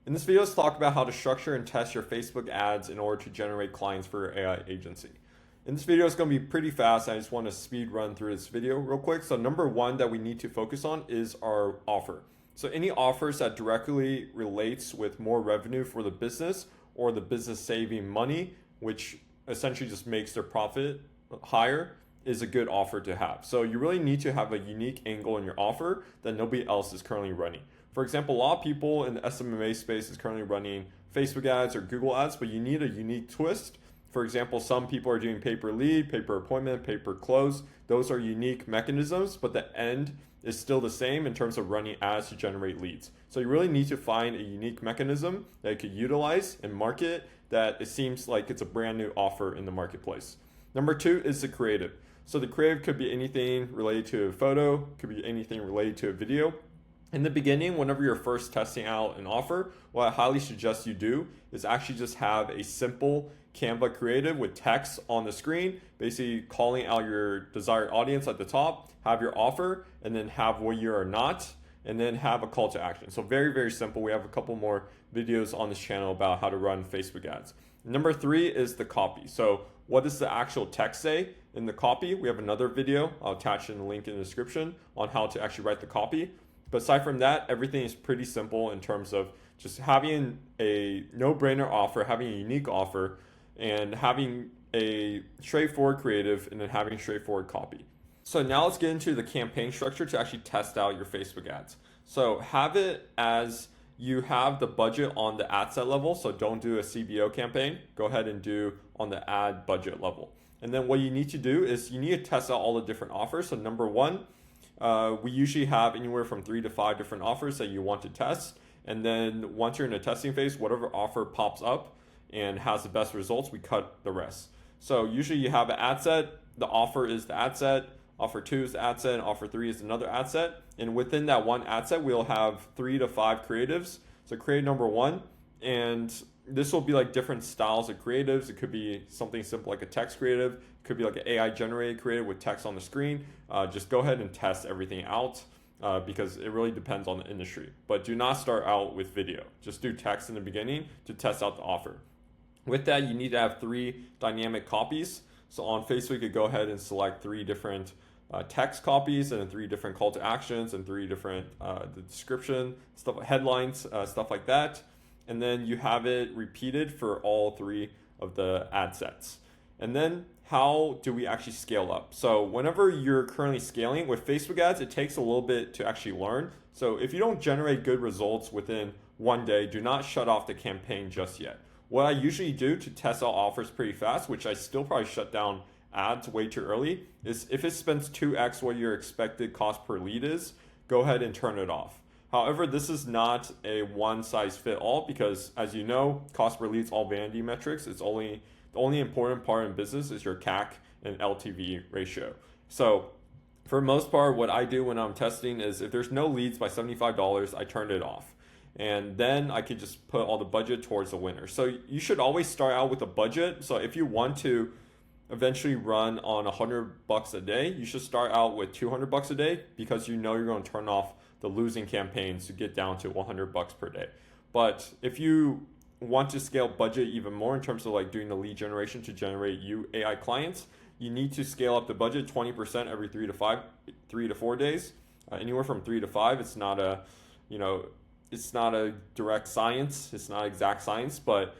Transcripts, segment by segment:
In this video, let's talk about how to structure and test your Facebook ads in order to generate clients for your AI agency. In this video, it's going to be pretty fast. I just want to speed run through this video real quick. So number one that we need to focus on is our offer. So any offers that directly relates with more revenue for the business or the business saving money, which essentially just makes their profit higher, is a good offer to have. So you really need to have a unique angle in your offer that nobody else is currently running. For example, a lot of people in the SMMA space is currently running Facebook ads or Google ads, but you need a unique twist. For example, some people are doing pay-per-lead, pay-per-appointment, pay-per-close. Those are unique mechanisms, but the end is still the same in terms of running ads to generate leads. So you really need to find a unique mechanism that you could utilize and market that it seems like it's a brand new offer in the marketplace. Number two is the creative. So the creative could be anything related to a photo, could be anything related to a video. In the beginning, whenever you're first testing out an offer, what I highly suggest you do is actually just have a simple Canva creative with text on the screen, basically calling out your desired audience at the top, have your offer, and then have what you are not, and then have a call to action. So very, very simple. We have a couple more videos on this channel about how to run Facebook ads. Number three is the copy. So what does the actual text say in the copy? We have another video, I'll attach in the link in the description on how to actually write the copy. But aside from that, everything is pretty simple in terms of just having a no-brainer offer, having a unique offer, and having a straightforward creative, and then having straightforward copy. So now let's get into the campaign structure to actually test out your Facebook ads. So have it as you have the budget on the ad set level. So don't do a CBO campaign. Go ahead and do on the ad budget level. And then what you need to do is you need to test out all the different offers. So number one, we usually have anywhere from 3 to 5 different offers that you want to test. And then once you're in a testing phase, whatever offer pops up and has the best results, we cut the rest. So usually you have an ad set, the offer is the ad set, offer 2 is the ad set, and offer 3 is another ad set. And within that one ad set, we'll have 3 to 5 creatives. So creative number one, and this will be like different styles of creatives. It could be something simple like a text creative. It could be like an AI generated creative with text on the screen. Just go ahead and test everything out because it really depends on the industry. But do not start out with video. Just do text in the beginning to test out the offer. With that, you need to have 3 dynamic copies. So on Facebook, you could go ahead and select 3 different text copies and then 3 different call to actions and 3 different the description, stuff, headlines, stuff like that. And then you have it repeated for all 3 of the ad sets. And then how do we actually scale up? So whenever you're currently scaling with Facebook ads, it takes a little bit to actually learn. So if you don't generate good results within one day, do not shut off the campaign just yet. What I usually do to test out offers pretty fast, which I still probably shut down ads way too early, is if it spends 2x what your expected cost per lead is, go ahead and turn it off. However, this is not a one size fit all because, as you know, cost per lead is all vanity metrics. It's only the only important part in business is your CAC and LTV ratio. So for the most part, what I do when I'm testing is if there's no leads by $75, I turn it off. And then I could just put all the budget towards the winner. So you should always start out with a budget. So if you want to eventually run on $100 a day, you should start out with $200 a day because you know you're going to turn off the losing campaigns to get down to $100 per day. But if you want to scale budget even more in terms of like doing the lead generation to generate you AI clients, you need to scale up the budget 20% every 3 to 4 days, anywhere from 3 to 5. It's not a, it's not a direct science. It's not exact science, but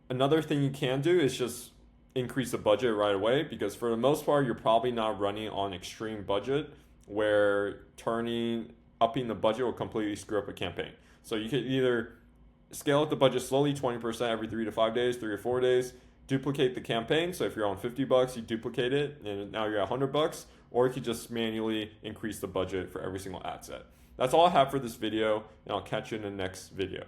another thing you can do is just increase the budget right away because for the most part, you're probably not running on extreme budget where upping the budget will completely screw up a campaign. So you could either scale up the budget slowly, 20% every 3 to 5 days, 3 or 4 days, duplicate the campaign. So if you're on $50, you duplicate it and now you're at $100, or you could just manually increase the budget for every single ad set. That's all I have for this video, and I'll catch you in the next video.